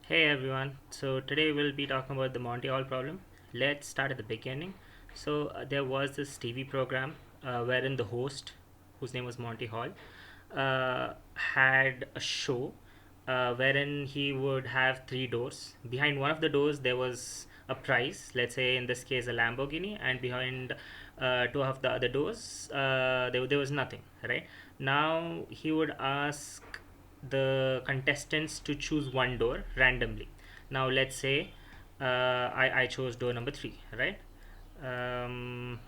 Hey everyone, so today we'll be talking about the Monty Hall problem. Let's start at the beginning. There was this TV program wherein the host, whose name was Monty Hall, had a show wherein he would have three doors. Behind one of the doors, there was a prize, let's say in this case a Lamborghini, and behind two of the other doors, there was nothing, right? Now he would ask the contestants to choose one door randomly. Now let's say I chose door number three, right? Um,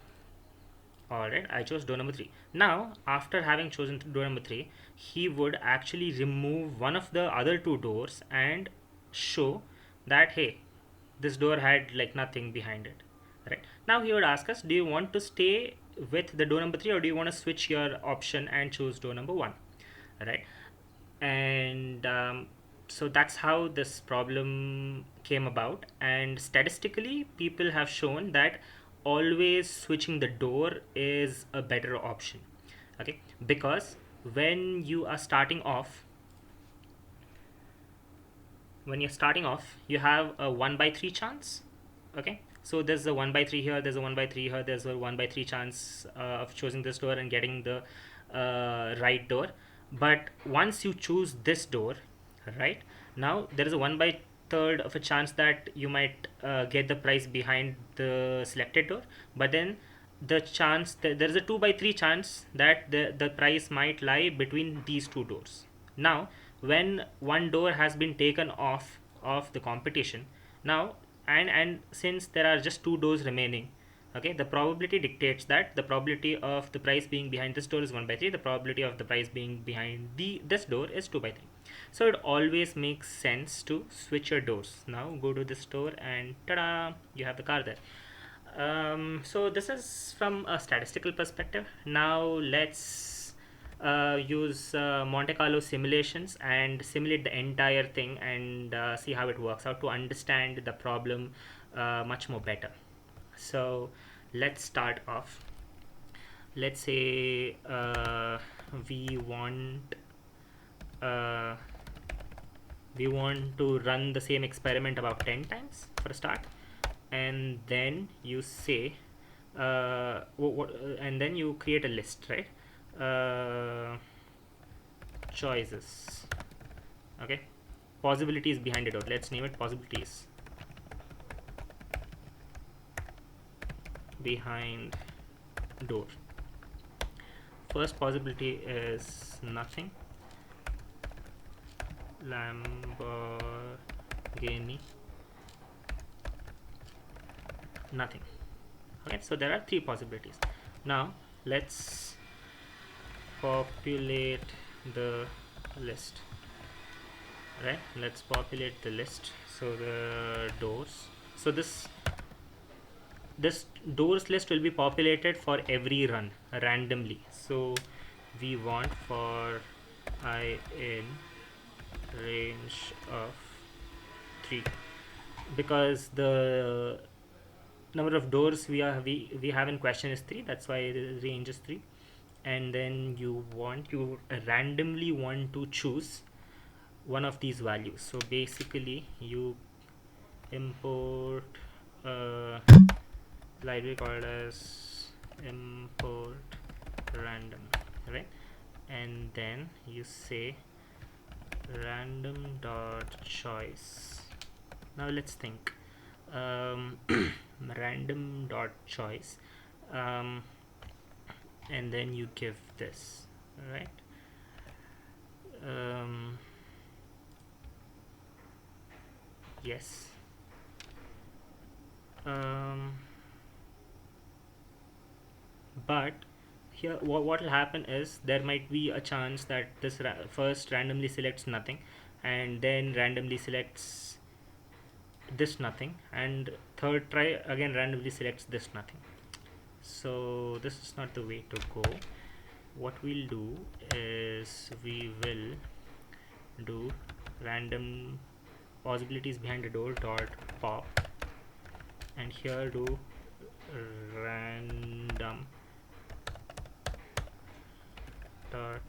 all right, I chose door number three. Now, after having chosen door number three, he would actually remove one of the other two doors and show that hey, this door had like nothing behind it. Right now, he would ask us, do you want to stay with the door number three, or do you want to switch your option and choose door number one? Right, and so that's how this problem came about. And statistically, people have shown that always switching the door is a better option. Okay, because when you are starting off, you have a 1 by 3 chance. Okay, so there's a 1 by 3 here, there's a 1 by 3 here, there's a 1 by 3 chance of choosing this door and getting the right door. But once you choose this door, right, now there is a 1 by third of a chance that you might get the price behind the selected door. But then the chance that there is a 2 by 3 chance that the price might lie between these two doors. Now when one door has been taken off of the competition, now and since there are just two doors remaining, okay, the probability dictates that the probability of the price being behind this door is 1 by 3, the probability of the price being behind this door is 2 by 3. So it always makes sense to switch your doors. Now go to this door and ta-da, you have the car there. So this is from a statistical perspective. Now let's use Monte Carlo simulations and simulate the entire thing and see how it works out to understand the problem much more better. So let's start off. Let's say we want uh, we want to run the same experiment about 10 times for a start, and then you say and then you create a list, right? Choices, okay, possibilities behind it, or let's name it possibilities behind door. First possibility is nothing, Lamborghini, nothing. Okay, so there are three possibilities. Now let's populate the list, right? Let's populate the list. So the doors, so this doors list will be populated for every run randomly. So we want for I in range of 3, because the number of doors we have in question is 3, that's why the range is 3. And then you randomly want to choose one of these values. So basically you import a library called as import random, right? And then you say random dot choice. Now let's think. Random dot choice, and then you give this, right? Yes. But here what will happen is there might be a chance that this first randomly selects nothing, and then randomly selects this nothing, and third try again randomly selects this nothing. So this is not the way to go. What we'll do is we will do random possibilities behind the door dot pop, and here do random dot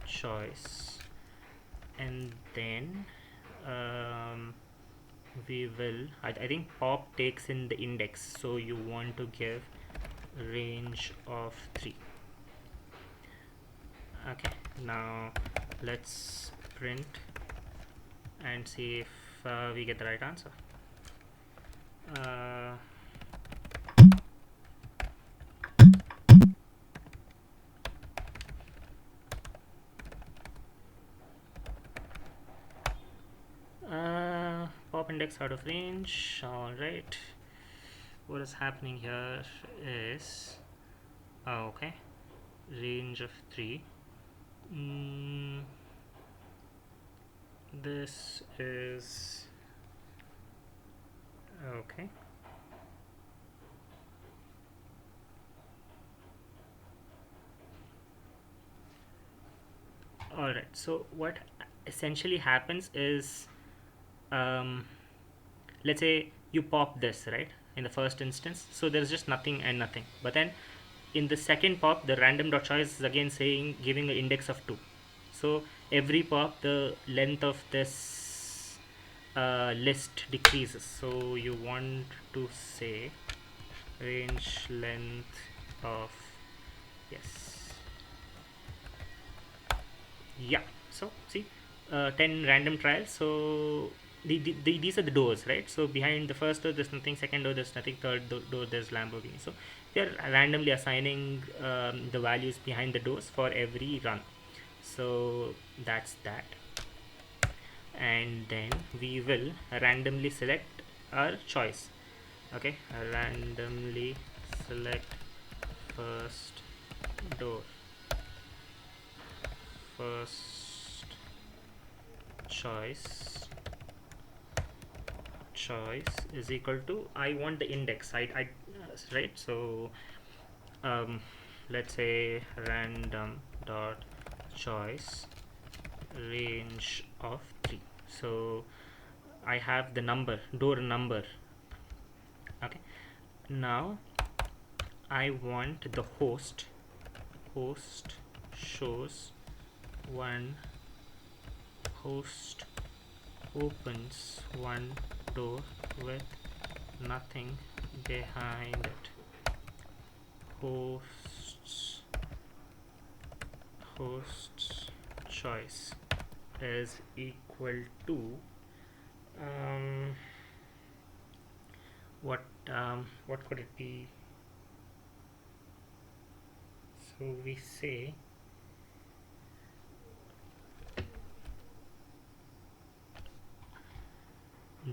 choice, and then we will, I think pop takes in the index, so you want to give range of 3. Okay, now let's print and see if we get the right answer. Pop index out of range. All right, what is happening here is okay, range of 3. This is okay. All right, so what essentially happens is, let's say you pop this right in the first instance, so there's just nothing and nothing, but then in the second pop the random.choice is again saying, giving an index of 2. So every pop the length of this list decreases, so you want to say range length of, yes, yeah. So see, 10 random trials. So these are the doors, right? So behind the first door there's nothing, second door there's nothing, third door there's Lamborghini. So they're randomly assigning the values behind the doors for every run. So that's that. And then we will randomly select our choice. Okay, randomly select first door, first choice is equal to, I want the index, I right? So let's say random dot choice range of 3. So I have the number, door number. Okay, now I want the host shows one, host opens one door with nothing behind it. Host's choice is equal to what could it be? So we say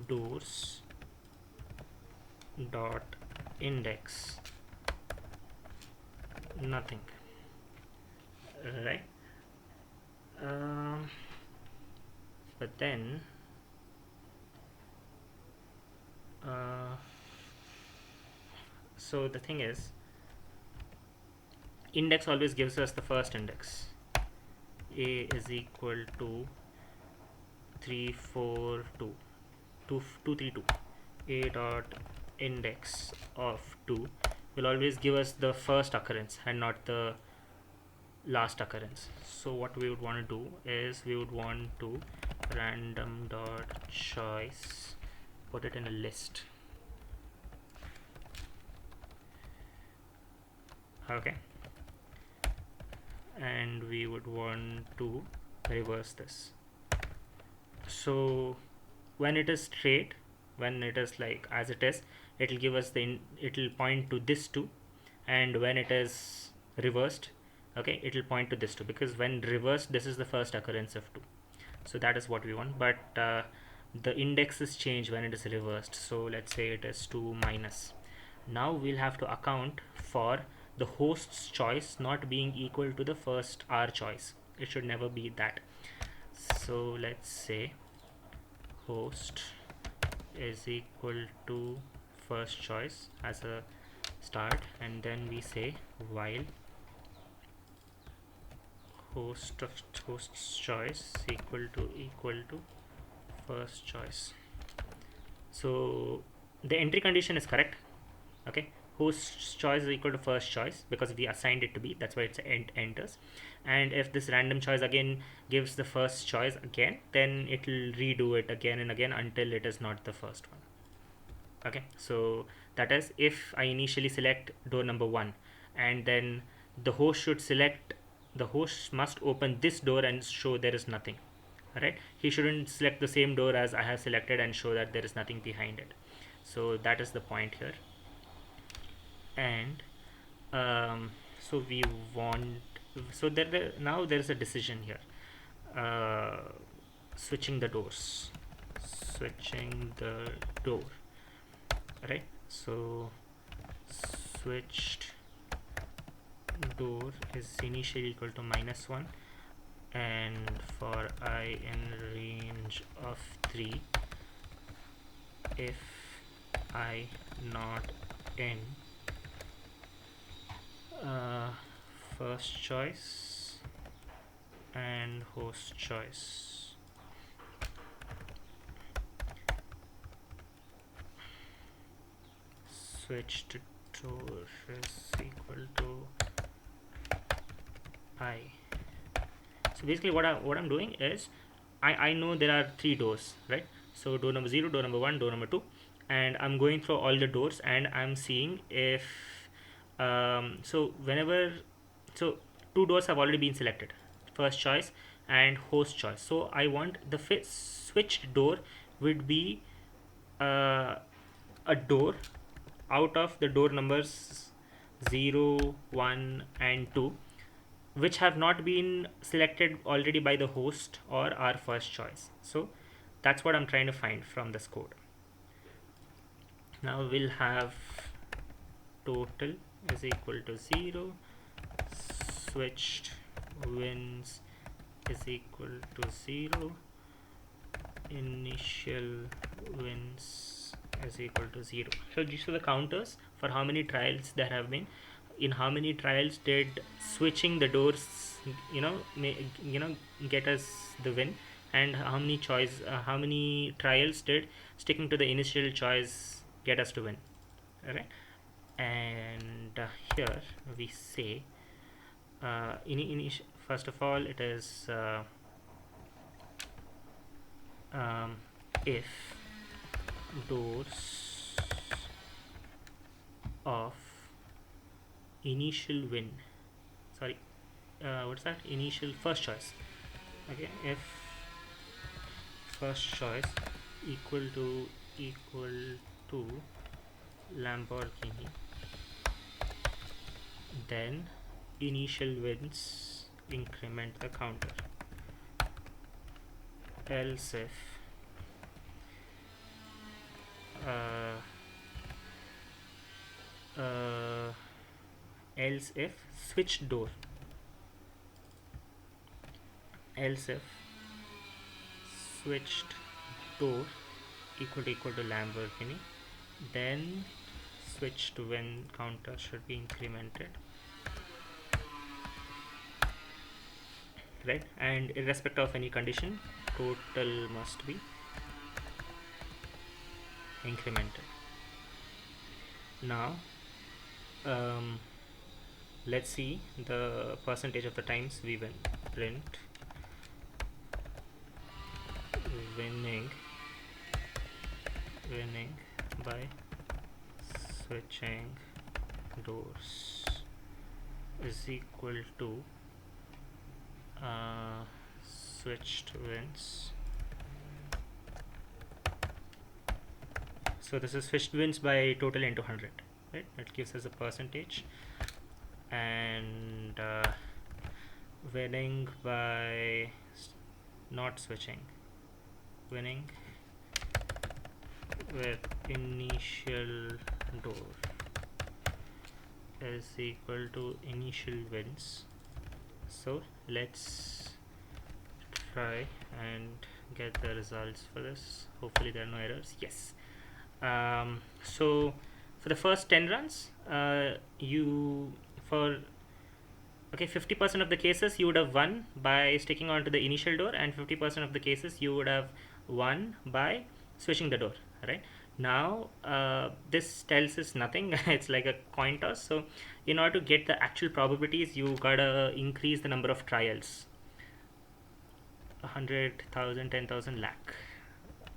doors dot index nothing, right? But then so the thing is, index always gives us the first index. A is equal to 342 232. A dot index of 2 will always give us the first occurrence and not the last occurrence. So what we would want to do is, we would want to random dot choice, put it in a list. Okay, and we would want to reverse this. So when it is straight, when it is like as it is, it will give us the it will point to this 2, and when it is reversed, okay, it will point to this 2, because when reversed this is the first occurrence of 2. So that is what we want, but the indexes change when it is reversed. So let's say it is 2 minus. Now we'll have to account for the host's choice not being equal to the first R choice. It should never be that. So let's say host is equal to first choice as a start, and then we say while host's choice equal to first choice. So the entry condition is correct. Okay, host's choice is equal to first choice because we assigned it to be, that's why it's enters. And if this random choice again gives the first choice again, then it will redo it again and again until it is not the first one. Okay, so that is if I initially select door number 1, and then the host should select, the host must open this door and show there is nothing. Alright, he shouldn't select the same door as I have selected and show that there is nothing behind it. So that is the point here. And so we want, so now there is a decision here. Switching the doors, switching the door. Right, so switched door is initially equal to -1, and for I in range of 3, if I not in first choice and host choice. Switched door is equal to I. So basically what I'm doing is I know there are 3 doors, right? So door number 0, door number 1, door number 2, and I'm going through all the doors and I'm seeing if so 2 doors have already been selected, first choice and host choice. So I want the switched door would be a door out of the door numbers 0, 1 and 2, which have not been selected already by the host or our first choice. So that's what I'm trying to find from this code. Now we'll have total is equal to 0, switched wins is equal to 0, initial wins is equal to 0. So these are the counters for how many trials there have been. In how many trials did switching the doors get us the win, and how many trials did sticking to the initial choice get us to win. Alright, and here we say first of all it is if doors of initial win, sorry, what's that, initial first choice. Okay, if first choice equal to Lamborghini, then initial wins increment the counter. Else if switched door, else if switched door equal to Lamborghini, then switched win counter should be incremented, right? And irrespective of any condition, total must be incremented. Now let's see the percentage of the times we win. Print winning by switching doors is equal to switched wins. So this is switched wins by total into 100, right? That gives us a percentage. And winning by not switching, winning with initial door is equal to initial wins. So let's try and get the results for this. Hopefully there are no errors. Yes. So for the first 10 runs, 50% of the cases you would have won by sticking onto the initial door, and 50% of the cases you would have won by switching the door, right? Now this tells us nothing. It's like a coin toss. So in order to get the actual probabilities, you gotta increase the number of trials. 100,000, 10,000, lakh.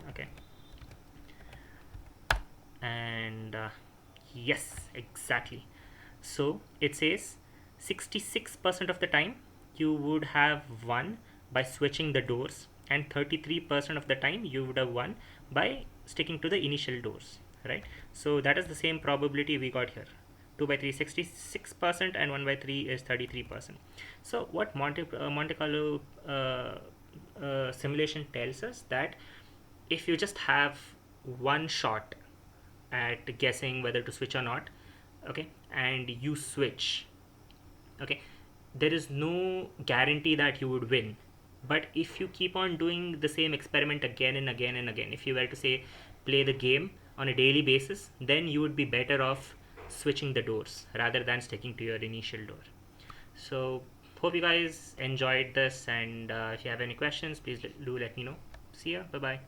Okay. And yes, exactly. So it says 66% of the time you would have won by switching the doors, and 33% of the time you would have won by sticking to the initial doors, right? So that is the same probability we got here. 2 by 3 66%, and 1 by 3 is 33%. So what Monte Carlo simulation tells us that if you just have one shot at guessing whether to switch or not, okay, and you switch, okay, there is no guarantee that you would win. But if you keep on doing the same experiment again and again and again, if you were to say play the game on a daily basis, then you would be better off switching the doors rather than sticking to your initial door. So hope you guys enjoyed this, and if you have any questions, please do let me know. See ya. Bye bye.